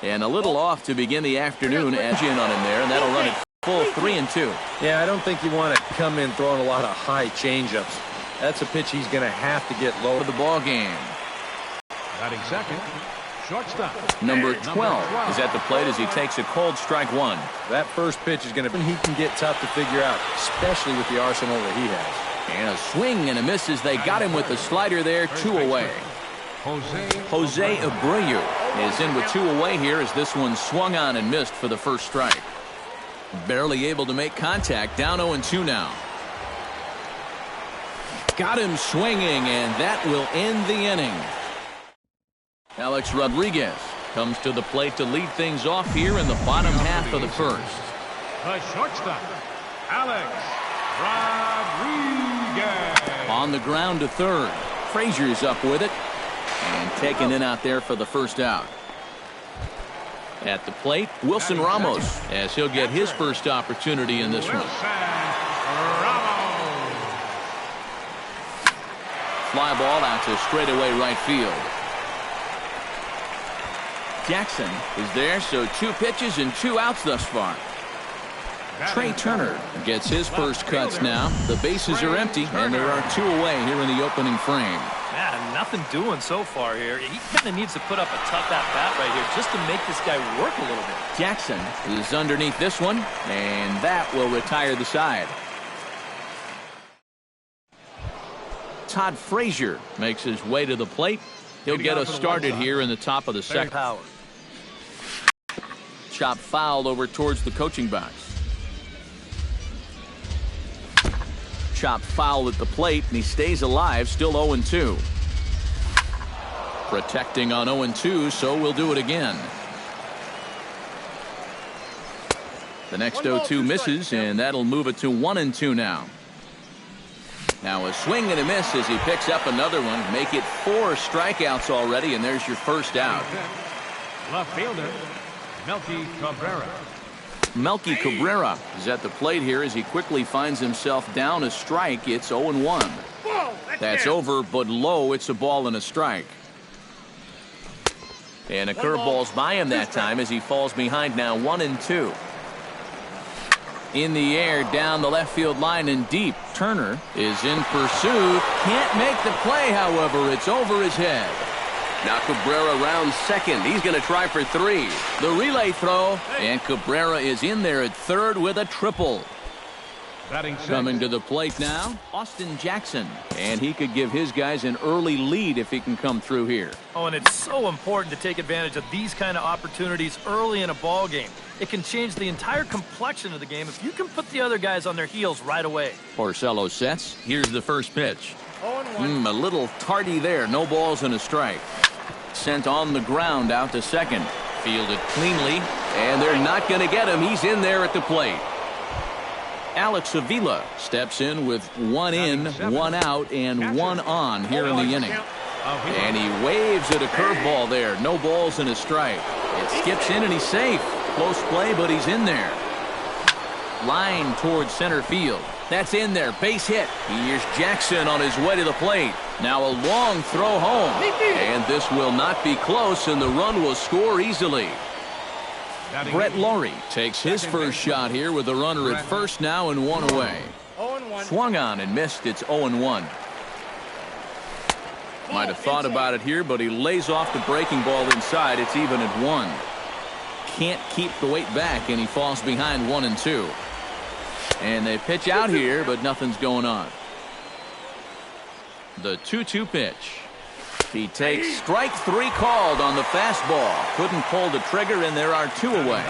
And a little off to begin the afternoon. Edge in on him there, and that'll run it full 3-2. Yeah, I don't think you want to come in throwing a lot of high changeups. That's a pitch he's going to have to get low for the ball game. Batting second, shortstop. Number 12 is at the plate as he takes a cold strike one. That first pitch is going to he can get tough to figure out, especially with the arsenal that he has. And a swing and a miss as they got him with the slider there, 2 away. Jose Abreu is in with 2 away here as this one swung on and missed for the first strike. Barely able to make contact, down 0-2 now. Got him swinging, and that will end the inning. Alex Rodriguez comes to the plate to lead things off here in the bottom half of the first. The shortstop, Alex Rodriguez. On the ground to third. Frazier's up with it. And taken in out there for the first out. At the plate, Wilson Ramos, as he'll get his first opportunity in this one. Fly ball out to straightaway right field. Jackson is there, so 2 pitches and 2 outs thus far. Trey Turner gets his first cuts now. The bases are empty, and there are 2 away here in the opening frame. Man, nothing doing so far here. He kind of needs to put up a tough at-bat right here just to make this guy work a little bit. Jackson is underneath this one, and that will retire the side. Todd Frazier makes his way to the plate. He'll get us started here in the top of the second. Chop foul over towards the coaching box. Chop foul at the plate, and he stays alive, still 0-2. Protecting on 0-2, so we'll do it again. The next 0-2 misses, and that'll move it to 1-2 now. Now a swing and a miss as he picks up another one. Make it 4 strikeouts already, and there's your first out. Left fielder, Melky Cabrera. Melky Cabrera is at the plate here as he quickly finds himself down a strike. It's 0-1. That's over, but low. It's a ball and a strike. And a curveball's by him that time as he falls behind now 1-2. In the air, down the left field line and deep. Turner is in pursuit. Can't make the play, however. It's over his head. Now Cabrera rounds second. He's going to try for 3. The relay throw, and Cabrera is in there at third with a triple. Coming to the plate now, Austin Jackson. And he could give his guys an early lead if he can come through here. Oh, and it's so important to take advantage of these kind of opportunities early in a ball game. It can change the entire complexion of the game if you can put the other guys on their heels right away. Porcello sets. Here's the first pitch. A little tardy there. No balls and a strike. Sent on the ground out to second. Fielded cleanly, and they're not going to get him. He's in there at the plate. Alex Avila steps in with 1 in, 1 out, and 1 on here in the inning. And he waves at a curveball there. No balls and a strike. It skips in and he's safe. Close play, but he's in there. Line towards center field. That's in there. Base hit. Here's Jackson on his way to the plate. Now a long throw home. And this will not be close, and the run will score easily. Brett Laurie takes his first shot here with the runner at first now and 1 away. Swung on and missed. It's 0-1. Might have thought about it here, but he lays off the breaking ball inside. It's even at 1. Can't keep the weight back, and he falls behind 1-2. And they pitch out here, but nothing's going on. The 2-2 pitch. He takes strike 3 called on the fastball. Couldn't pull the trigger, and there are 2 away.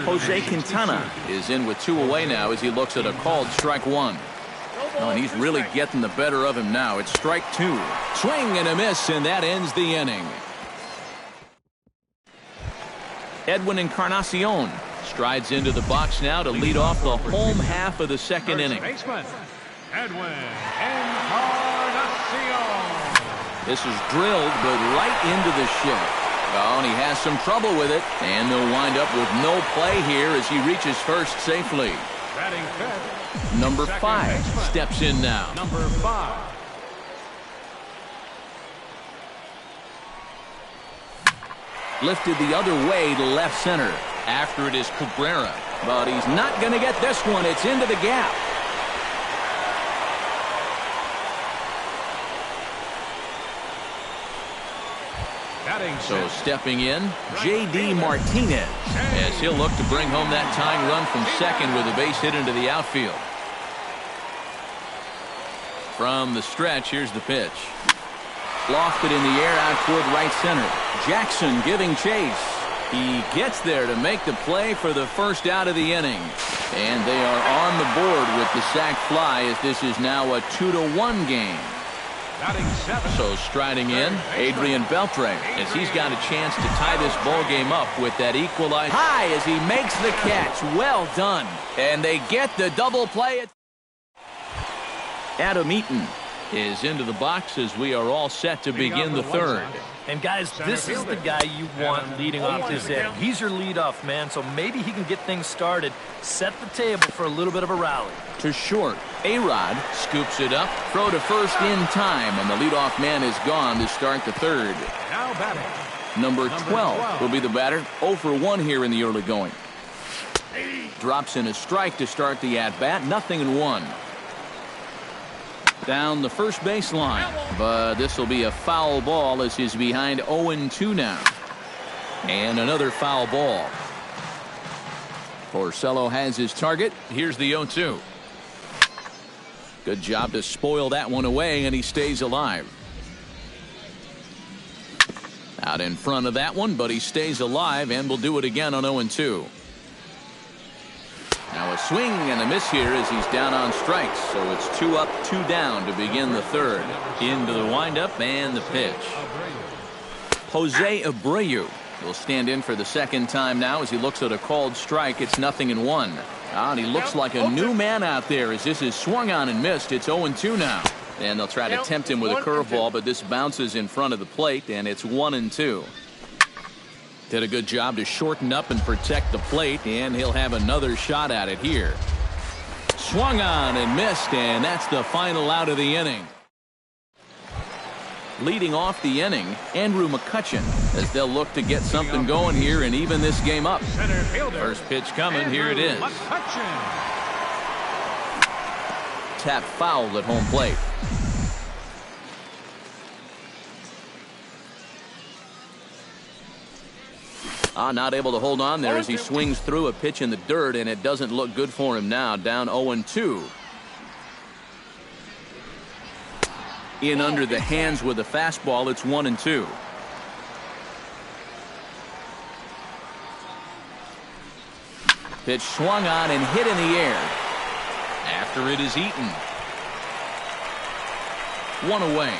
Jose Quintana is in with 2 away now as he looks at a called strike 1. Oh, and he's really getting the better of him now. It's strike 2. Swing and a miss, and that ends the inning. Edwin Encarnacion strides into the box now to lead off the home half of the second inning. Edwin Encarnacion. This is drilled, but right into the shift. Oh, and he has some trouble with it, and they'll wind up with no play here as he reaches first safely. Batting fifth. Number 5 steps in now. Number 5. Lifted the other way to left center. After it is Cabrera. But he's not going to get this one. It's into the gap. So stepping in, J.D. Martinez, as he'll look to bring home that tying run from second with a base hit into the outfield. From the stretch, here's the pitch. Lofted in the air out toward right center. Jackson giving chase. He gets there to make the play for the first out of the inning. And they are on the board with the sac fly as this is now a 2-1 game. So striding in, Adrian Beltre, as he's got a chance to tie this ball game up with that equalizer. High as he makes the catch. Well done. And they get the double play. Adam Eaton is into the box as we are all set to begin the third. And guys, this is the guy you want leading off this inning. He's your leadoff man, so maybe he can get things started, set the table for a little bit of a rally. To short, A-Rod scoops it up, throw to first in time, and the leadoff man is gone to start the third. Now batting. Number 12 will be the batter. 0 for 1 here in the early going. Drops in a strike to start the at-bat. 0-1. Down the first baseline, but this will be a foul ball as he's behind 0-2 now. And another foul ball. Porcello has his target. Here's the 0-2. Good job to spoil that one away, and he stays alive. Out in front of that one, but he stays alive and will do it again on 0-2. Now a swing and a miss here as he's down on strikes. So it's 2 up, 2 down to begin the third. Into the windup and the pitch. Jose Abreu will stand in for the second time now as he looks at a called strike. It's 0-1. And he looks like a new man out there as this is swung on and missed. It's 0-2 now. And they'll try to tempt him with a curveball, but this bounces in front of the plate, and it's 1-2. Did a good job to shorten up and protect the plate, and he'll have another shot at it here. Swung on and missed, and that's the final out of the inning. Leading off the inning, Andrew McCutchen, as they'll look to get something going here and even this game up. First pitch coming, here it is. Tap foul at home plate. Not able to hold on there as he swings through a pitch in the dirt, and it doesn't look good for him now. Down 0-2. In under the hands with a fastball. It's 1-2. Pitch swung on and hit in the air. After it is Eaton. 1 away.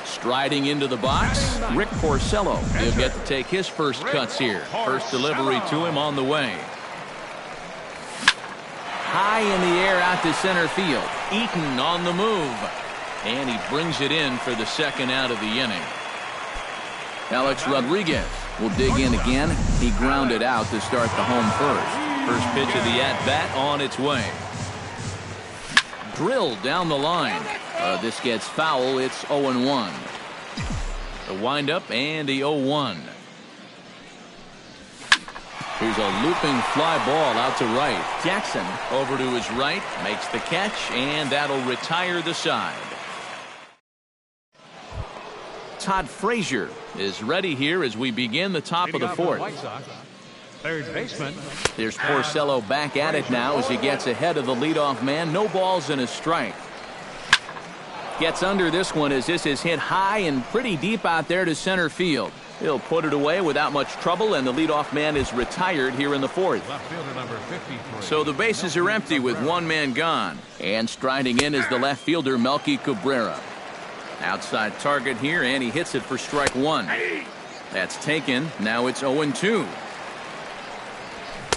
Striding into the box, Rick Porcello. He'll get to take his first cuts here. First delivery to him on the way. High in the air out to center field. Eaton on the move. And he brings it in for the second out of the inning. Alex Rodriguez will dig in again. He grounded out to start the home first. First pitch of the at-bat on its way. Drilled down the line. This gets foul. It's 0-1. The windup and the 0-1. Here's a looping fly ball out to right. Jackson over to his right, makes the catch, and that'll retire the side. Todd Frazier is ready here as we begin the top of the fourth. Third baseman. There's Porcello back at it now as he gets ahead of the leadoff man. No balls and a strike. Gets under this one as this is hit high and pretty deep out there to center field. He'll put it away without much trouble, and the leadoff man is retired here in the fourth. Left fielder number 53. So the bases are empty with one man gone. And striding in is the left fielder, Melky Cabrera. Outside target here, and he hits it for strike one. That's taken. Now it's 0-2.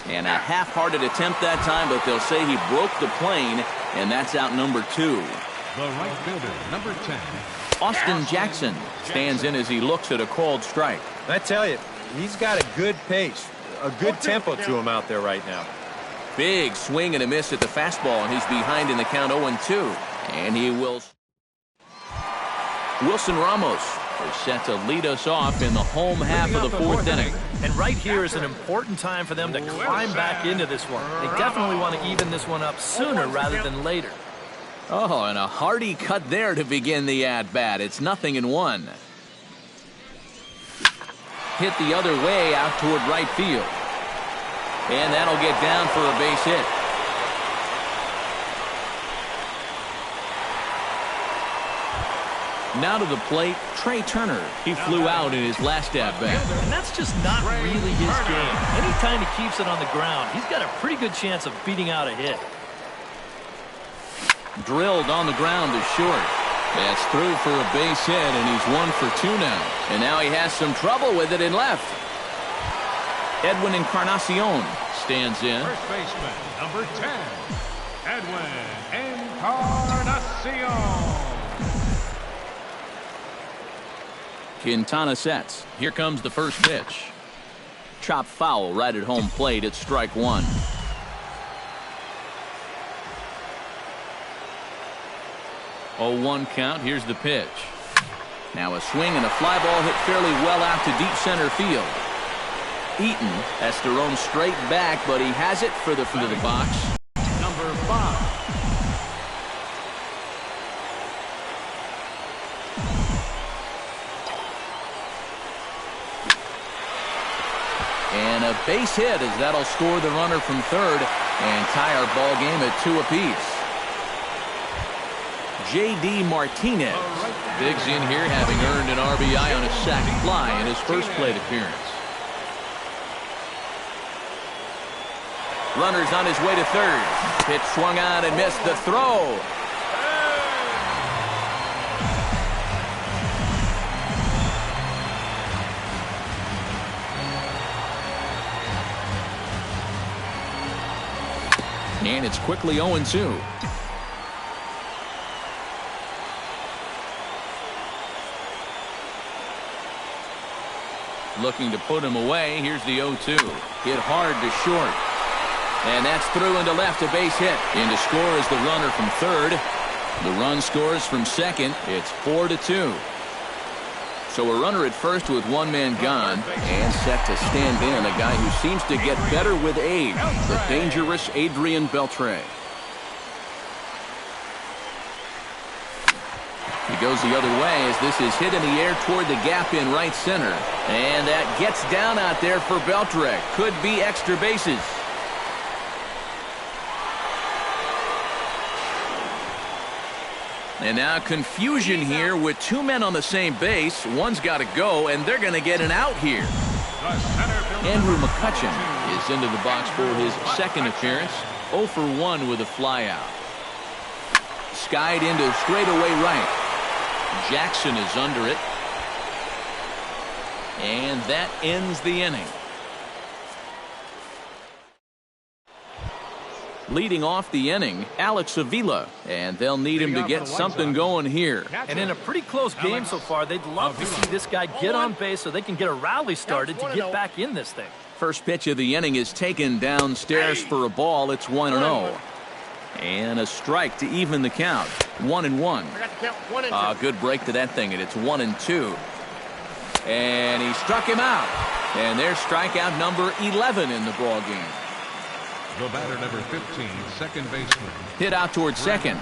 And a half-hearted attempt that time, but they'll say he broke the plane, and that's out number 2. The right fielder, number 10. Austin Jackson stands in as he looks at a called strike. I tell you, he's got a good pace, a good tempo to him out there right now. Big swing and a miss at the fastball, and he's behind in the count 0-2. And he will. Wilson Ramos is set to lead us off in the home half of the fourth inning. And right here is an important time for them to climb back into this one. They definitely want to even this one up sooner rather than later. Oh, and a hearty cut there to begin the at-bat. It's 0-1. Hit the other way out toward right field. And that'll get down for a base hit. Now to the plate, Trey Turner. He flew out in his last at-bat. And that's just not really his game. Anytime he keeps it on the ground, he's got a pretty good chance of beating out a hit. Drilled on the ground to short. That's through for a base hit, and he's 1 for 2 now. And now he has some trouble with it in left. Edwin Encarnacion stands in. First baseman, number 10, Edwin Encarnacion. Quintana sets. Here comes the first pitch. Chop foul right at home plate. It's strike one. 0-1 count. Here's the pitch. Now a swing and a fly ball hit fairly well out to deep center field. Eaton has to roam straight back, but he has it for the front of the box. Number 5. And a base hit as that'll score the runner from third and tie our ball game at 2 apiece. J.D. Martinez digs in here, having earned an RBI on a sac fly in his first plate appearance. Runner's on his way to third. Pitch swung on and missed the throw. And it's quickly 0-2. Looking to put him away. Here's the 0-2. Hit hard to short. And that's through into left, a base hit. In to score is the runner from third. The run scores from second. It's 4-2. So a runner at first with one man gone and set to stand in a guy who seems to get better with age, the dangerous Adrian Beltre. He goes the other way as this is hit in the air toward the gap in right center. And that gets down out there for Beltre. Could be extra bases. And now confusion here with 2 men on the same base. One's got to go, and they're going to get an out here. Andrew McCutchen is into the box for his second appearance. 0 for 1 with a flyout. Skied into straightaway right. Jackson is under it. And that ends the inning. Leading off the inning, Alex Avila, and they'll need him to get something going here. And in a pretty close game so far, they'd love to see this guy get on base so they can get a rally started to get back in this thing. First pitch of the inning is taken downstairs for a ball. It's 1-0. And a strike to even the count. 1-1. Good break to that thing, and it's 1-2. And he struck him out. And there's strikeout number 11 in the ball game. The batter, number 15, second baseman. Hit out towards second.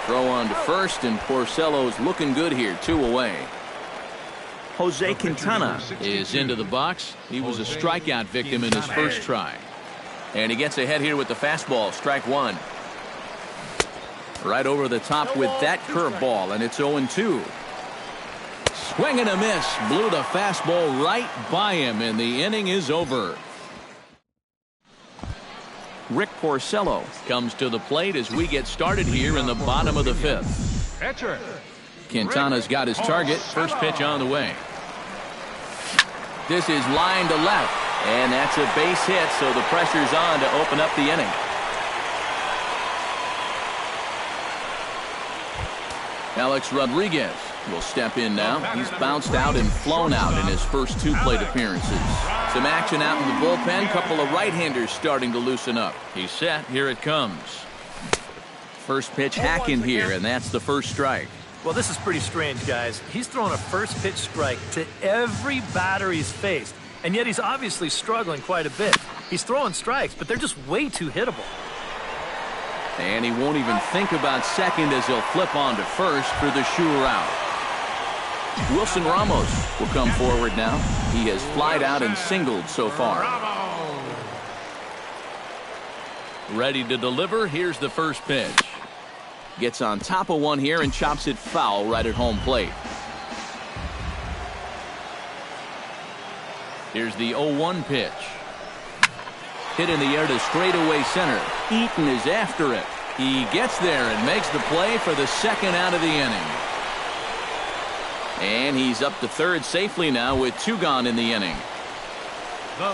Throw on to first, and Porcello's looking good here, 2 away. Jose Quintana is into the box. He was a strikeout victim in his first try. And he gets ahead here with the fastball, strike one. Right over the top with that curveball, and it's 0-2. Swing and a miss. Blew the fastball right by him, and the inning is over. Rick Porcello comes to the plate as we get started here in the bottom of the fifth. Quintana's got his target. First pitch on the way. This is line to left, and that's a base hit, so the pressure's on to open up the inning. Alex Rodriguez will step in now. He's bounced out and flown out in his first 2 plate appearances. Some action out in the bullpen. Couple of right-handers starting to loosen up. He's set. Here it comes. First pitch hack in here, and that's the first strike. Well, this is pretty strange, guys. He's throwing a first pitch strike to every batter he's faced, and yet he's obviously struggling quite a bit. He's throwing strikes, but they're just way too hittable. And he won't even think about second as he'll flip on to first for the sure out. Wilson Ramos will come forward now. He has flied out and singled so far. Ready to deliver. Here's the first pitch. Gets on top of one here and chops it foul right at home plate. Here's the 0-1 pitch. Hit in the air to straightaway center. Eaton is after it. He gets there and makes the play for the second out of the inning. And he's up to third safely now with 2 gone in the inning.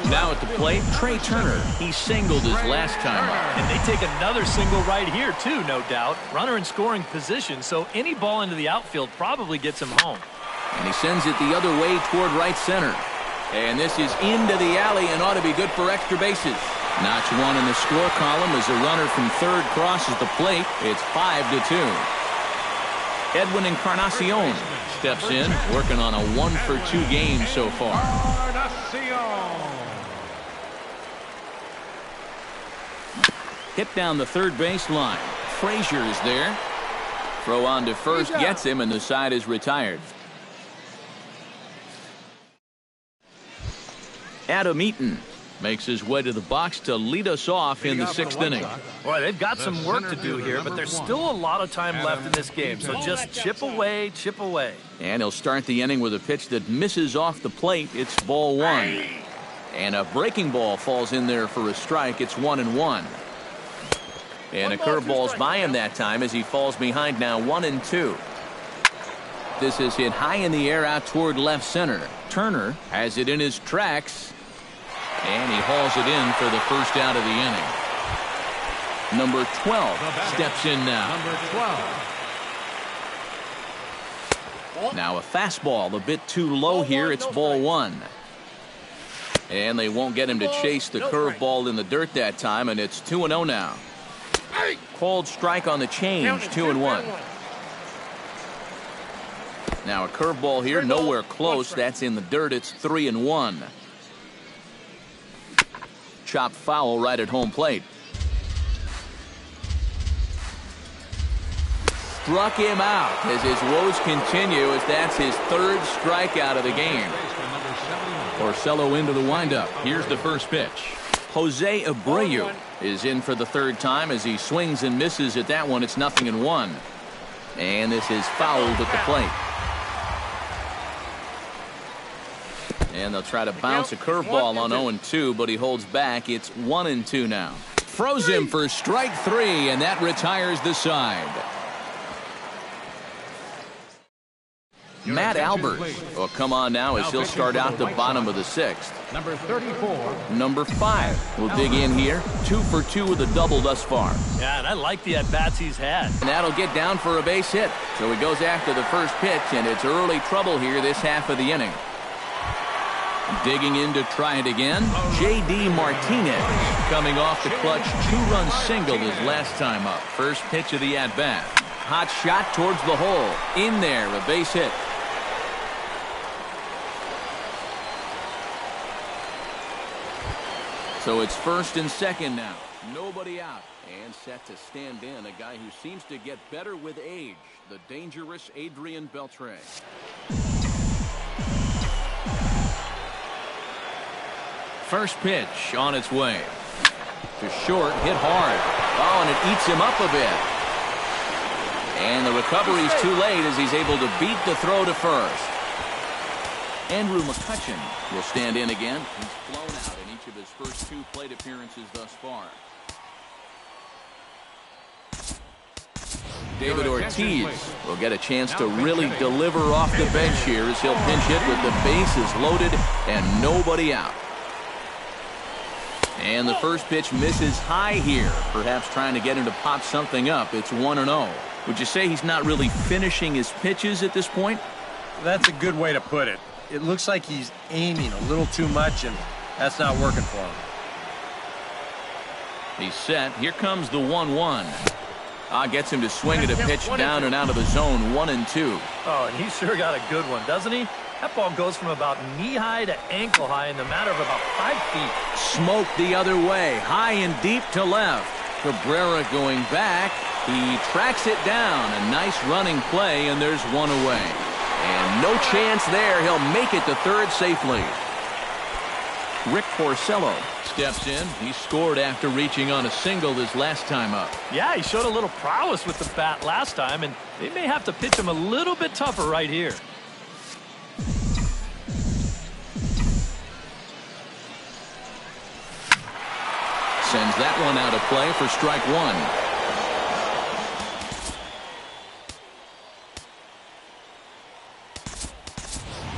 Now at the plate, Trey Turner. He singled his last time up. And they take another single right here, too, no doubt. Runner in scoring position, so any ball into the outfield probably gets him home. And he sends it the other way toward right center. And this is into the alley and ought to be good for extra bases. Notch one in the score column as a runner from third crosses the plate. It's 5-2. Edwin Encarnacion steps in, working on a 1-for-2 game so far. Hit down the third base line. Frazier is there. Throw on to first gets him, and the side is retired. Adam Eaton makes his way to the box to lead us off in the 6th inning. Boy, they've got some work to do here, but there's still a lot of time left in this game, so just chip away, chip away. And he'll start the inning with a pitch that misses off the plate. It's ball 1. And a breaking ball falls in there for a strike. It's 1-1. And a curveball's by him that time as he falls behind now 1-2. This is hit high in the air out toward left center. Turner has it in his tracks. And he hauls it in for the first out of the inning. Number 12 steps in now. Number 12. Now a fastball a bit too low here. It's ball 1. And they won't get him to chase the curveball in the dirt that time, and it's 2-0 now. Called strike on the change, 2-1. Now a curveball here, nowhere close. That's in the dirt. It's 3-1. Chopped foul right at home plate. Struck him out as his woes continue, as that's his 3rd strikeout of the game. Porcello into the windup. Here's the first pitch. Jose Abreu is in for the 3rd time as he swings and misses at that one. It's 0-1. And this is fouled at the plate. And they'll try to bounce a curveball on 0-2, but he holds back. It's 1-2 now. Froze him for strike 3, and that retires the side. Matt Albert will come on now as he'll start out the bottom of the 6th. Number 34. Number 5 will dig in here. 2 for 2 with a double thus far. Yeah, and I like the at-bats he's had. And that'll get down for a base hit. So he goes after the first pitch, and it's early trouble here this half of the inning. Digging in to try it again, J.D. Martinez coming off the clutch 2-run single his last time up. First pitch of the at-bat. Hot shot towards the hole. In there, a base hit. So it's 1st and 2nd now. Nobody out. And set to stand in a guy who seems to get better with age. The dangerous Adrian Beltre. First pitch on its way. To short, hit hard. Oh, and it eats him up a bit. And the recovery's too late as he's able to beat the throw to first. Andrew McCutchen will stand in again. He's flown out in each of his first 2 plate appearances thus far. David Ortiz will get a chance to really deliver off the bench here as he'll pinch hit with the bases loaded and nobody out. And the first pitch misses high here, perhaps trying to get him to pop something up. It's 1-0. Would you say he's not really finishing his pitches at this point? That's a good way to put it. It looks like he's aiming a little too much, and that's not working for him. He's set. Here comes the 1-1. Gets him to swing at a pitch down and out of the zone, 1-2. Oh, and he sure got a good one, doesn't he? That ball goes from about knee-high to ankle-high in the matter of about 5 feet. Smoked the other way, high and deep to left. Cabrera going back. He tracks it down. A nice running play, and there's one away. And no chance there. He'll make it to third safely. Rick Porcello steps in. He scored after reaching on a single his last time up. Yeah, he showed a little prowess with the bat last time, and they may have to pitch him a little bit tougher right here. Sends that one out of play for strike one.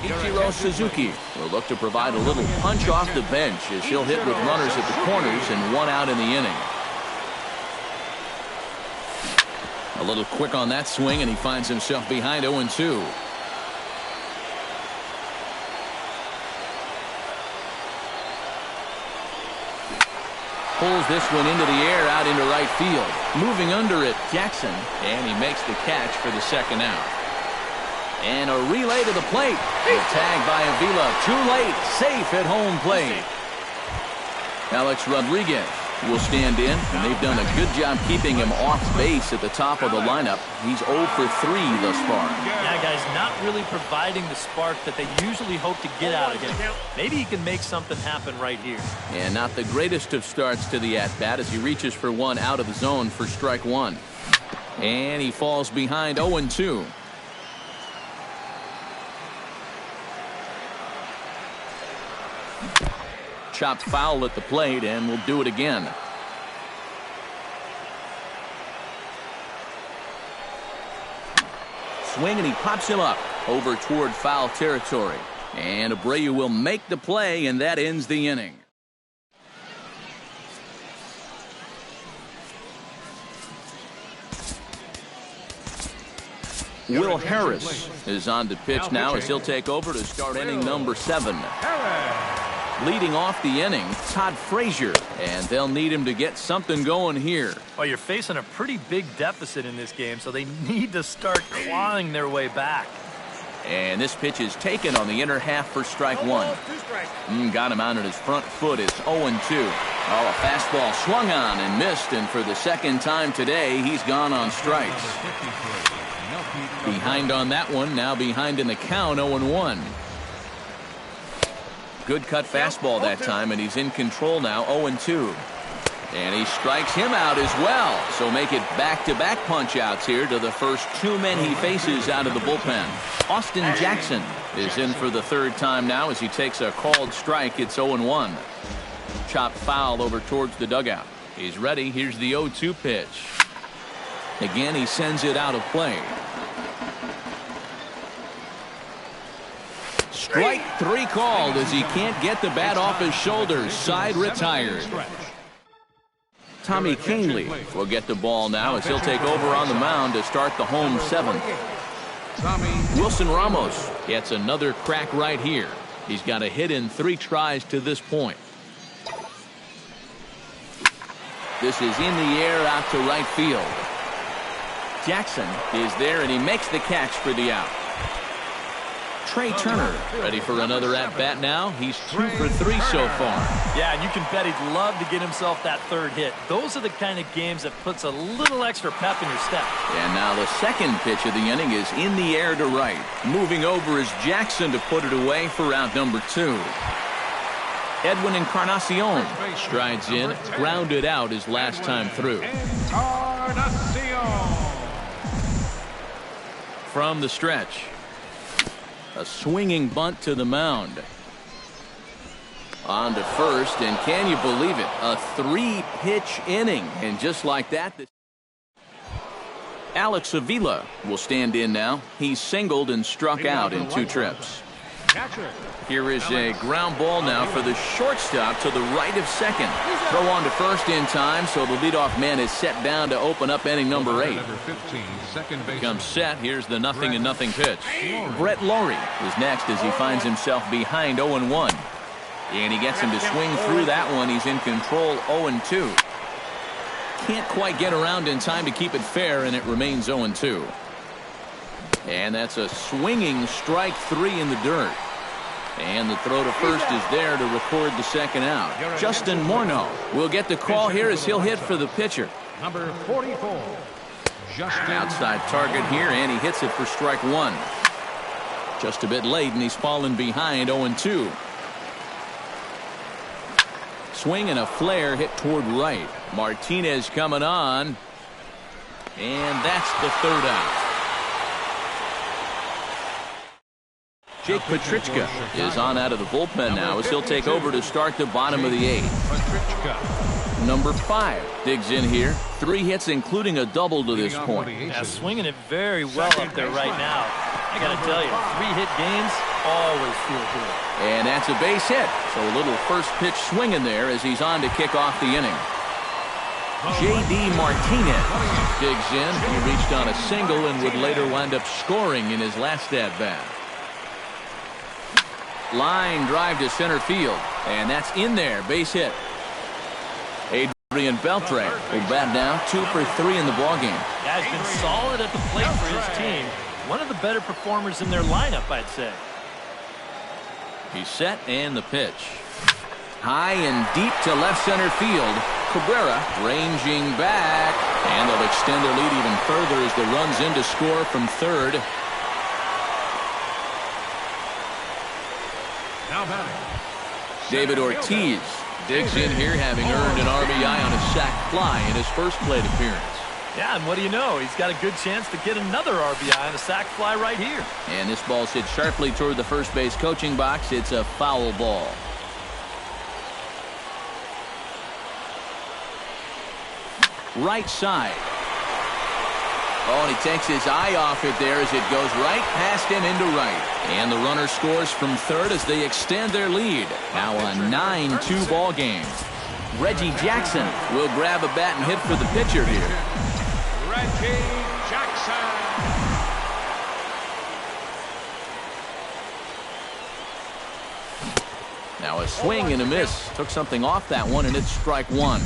Ichiro Suzuki will look to provide a little punch off the bench as he'll hit with runners at the corners and one out in the inning. A little quick on that swing, and he finds himself behind 0-2. Pulls this one into the air out into right field. Moving under it, Jackson, and he makes the catch for the second out. And a relay to the plate. The tag by Avila. Too late. Safe at home plate. Alex Rodriguez will stand in, and they've done a good job keeping him off base at the top of the lineup. He's 0 for 3 thus far. Yeah, guys, not really providing the spark that they usually hope to get out of him. Maybe he can make something happen right here. And not the greatest of starts to the at-bat as he reaches for one out of the zone for strike one. And he falls behind 0-2. Chopped foul at the plate, and we'll do it again. Swing, and he pops him up over toward foul territory. And Abreu will make the play, and that ends the inning. Will Harris is on to pitch now as he'll take over to start inning number 7. Leading off the inning, Todd Frazier, and they'll need him to get something going here. Well, you're facing a pretty big deficit in this game, so they need to start clawing their way back. And this pitch is taken on the inner half for strike one. Got him out on his front foot. It's 0-2. Oh, a fastball swung on and missed, and for the second time today, he's gone on strikes. Behind on that one, now behind in the count, 0-1. Good cut fastball that time, and he's in control now, 0-2. And he strikes him out as well. So make it back-to-back punch-outs here to the first 2 men he faces out of the bullpen. Austin Jackson is in for the third time now as he takes a called strike. It's 0-1. Chopped foul over towards the dugout. He's ready. Here's the 0-2 pitch. Again, he sends it out of play. Strike 3 called as he can't get the bat off his shoulders. Side retired. Tommy Kahnle will get the ball now as he'll take over on the mound to start the home 7th. Wilson Ramos gets another crack right here. He's got a hit in 3 tries to this point. This is in the air out to right field. Jackson is there, and he makes the catch for the out. Trey Turner ready for another at-bat now. He's 2 for 3 so far. Yeah, and you can bet he'd love to get himself that third hit. Those are the kind of games that puts a little extra pep in your step. And now the second pitch of the inning is in the air to right. Moving over is Jackson to put it away for out number 2. Edwin Encarnacion strides in, grounded out his last time through. From the stretch. A swinging bunt to the mound. On to first, and can you believe it? A 3-pitch inning. And just like that, Alex Avila will stand in now. He's singled and struck out in 2 trips. Here is a ground ball now for the shortstop to the right of second. Throw on to first in time, so the leadoff man is set down to open up inning number 8. Comes set. Here's the 0-0 pitch. Brett Lawrie is next as he finds himself behind 0-1. And he gets him to swing through that one. He's in control, 0-2. can't quite get around in time to keep it fair, and it remains 0-2. And that's a swinging strike 3 in the dirt. And the throw to first is there to record the second out. Justin Morneau will get the call here as he'll hit for the pitcher. Number 44. Justin. Outside target here, and he hits it for strike 1. Just a bit late, and he's fallen behind 0-2. Swing and a flare hit toward right. Martinez coming on. And that's the third out. Jake Petrichka is on out of the bullpen now as he'll take over to start the bottom of the 8th. Number 5 digs in here. 3 hits, including a double to this point. Yeah, swinging it very well up there right now. I got to tell you, 3-hit games always feel good. And that's a base hit. So a little first pitch swing in there as he's on to kick off the inning. J.D. Martinez digs in. He reached on a single and would later wind up scoring in his last at-bat. Line drive to center field. And that's in there. Base hit. Adrian Beltre will bat now 2 for 3 in the ballgame. Guy's been solid at the plate for his team. One of the better performers in their lineup, I'd say. He's set, and the pitch. High and deep to left center field. Cabrera ranging back. And they'll extend their lead even further as the run's in to score from third. Now batting. David Ortiz digs in here, having earned an RBI on a sac fly in his first plate appearance. Yeah, and what do you know? He's got a good chance to get another RBI on a sac fly right here. And this ball's hit sharply toward the first base coaching box. It's a foul ball. Right side. Oh, and he takes his eye off it there as it goes right past him into right. And the runner scores from third as they extend their lead. Now a 9-2 ball game. Reggie Jackson will grab a bat and hit for the pitcher here. Reggie Jackson. Now a swing and a miss. Took something off that one, and it's strike 1.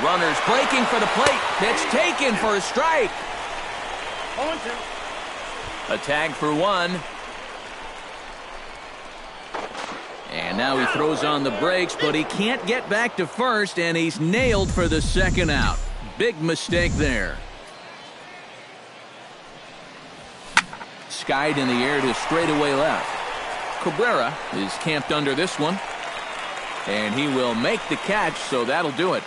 Runners breaking for the plate. Pitch taken for a strike. A tag for 1. And now he throws on the brakes, but he can't get back to first, and he's nailed for the second out. Big mistake there. Skied in the air to straightaway left. Cabrera is camped under this one. And he will make the catch, so that'll do it.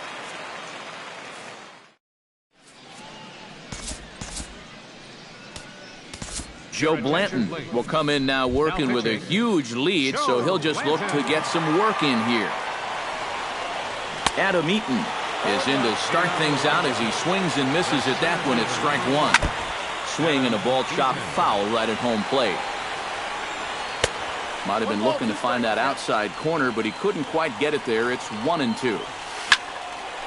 Joe Blanton will come in now working with a huge lead, so he'll just look to get some work in here. Adam Eaton is in to start things out as he swings and misses at that one at strike 1. Swing and a ball chopped foul right at home plate. Might have been looking to find that outside corner, but he couldn't quite get it there. It's 1-2.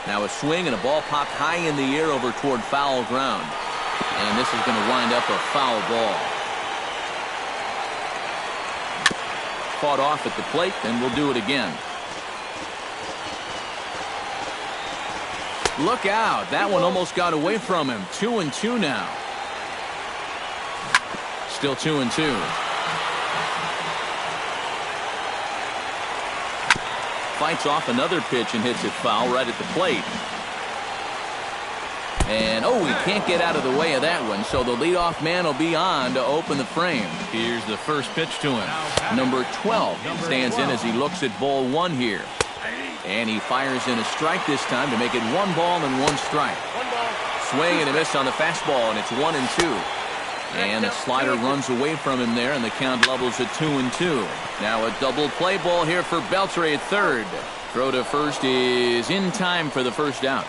Now a swing and a ball popped high in the air over toward foul ground. And this is going to wind up a foul ball. Fought off at the plate, and we'll do it again. Look out. That one almost got away from him. 2-2 now. Still 2-2. Fights off another pitch and hits it foul right at the plate. And, oh, he can't get out of the way of that one, so the leadoff man will be on to open the frame. Here's the first pitch to him. Number 12 stands in as he looks at ball 1 here. And he fires in a strike this time to make it 1 ball and 1 strike. Swing and a miss on the fastball, and it's 1-2. And the slider runs away from him there, and the count levels at 2-2. Now a double play ball here for Beltre at third. Throw to first is in time for the first out.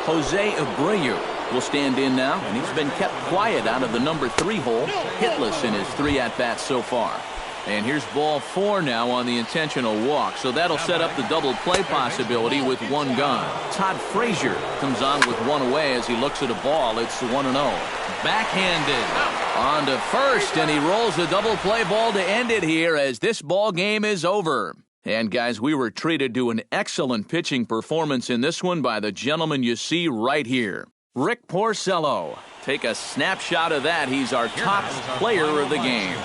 Jose Abreu will stand in now, and he's been kept quiet out of the number 3 hole, hitless in his 3 at-bats so far. And here's ball 4 now on the intentional walk, so that'll set up the double play possibility with 1 gone. Todd Frazier comes on with 1 away as he looks at a ball. It's 1-0. Backhanded on to first, and he rolls a double play ball to end it here as this ball game is over. And guys, we were treated to an excellent pitching performance in this one by the gentleman you see right here, Rick Porcello. Take a snapshot of that. He's our top player of the game.